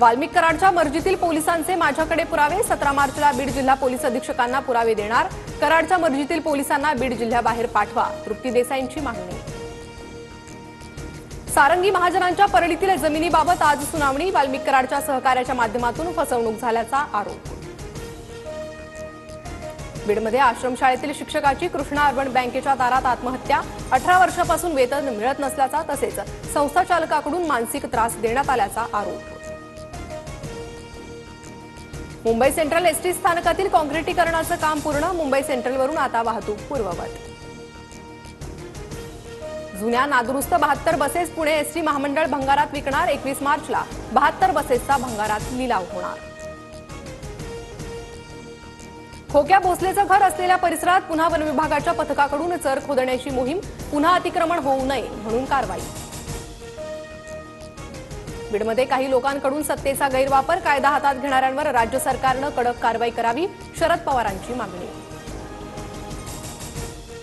वाल्मिक कराडच्या मर्जीतील पोलिसांचे माझ्याकडे पुरावे 17 मार्चला बीड जिल्हा पोलीस अधीक्षकांना पुरावे देणार। कराडच्या मर्जीतील पोलिसांना बीड जिल्ह्याबाहेर पाठवा, तृप्ती देसाईंची मागणी। सारंगी महाजनांच्या परळीतील जमिनीबाबत आज सुनावणी। वाल्मिक कराडच्या सहकार्याच्या माध्यमातून फसवणूक झाल्याचा आरोप। बीडमध्ये आश्रमशाळेतील शिक्षकाची कृष्णा अर्बन बँकेच्या दारात आत्महत्या। 18 वर्षापासून वेतन मिळत नसल्याचा तसेच संस्था चालकाकडून मानसिक त्रास देण्यात आल्याचा आरोप। मुंबई सेंट्रल एसटी स्थानकातील काँक्रिटीकरणाचं काम पूर्ण। मुंबई सेंट्रलवरून आता वाहतूक पूर्ववत। जुन्या नादुरुस्त 72 बसेस पुणे एसटी महामंडळ भंगारात विकणार। 21 मार्चला 72 बसेसचा भंगारात लिलाव होणार। खोक्या भोसलेचं घर असलेल्या परिसरात पुन्हा वन विभागाच्या पथकाकडून चर खोदण्याची मोहीम। पुन्हा अतिक्रमण होऊ नये म्हणून कारवाई। बीडमध्ये काही लोकांकडून सत्तेचा गैरवापर, कायदा हातात घेणाऱ्यांवर राज्य सरकारनं कडक कारवाई करावी, शरद पवारांची मागणी।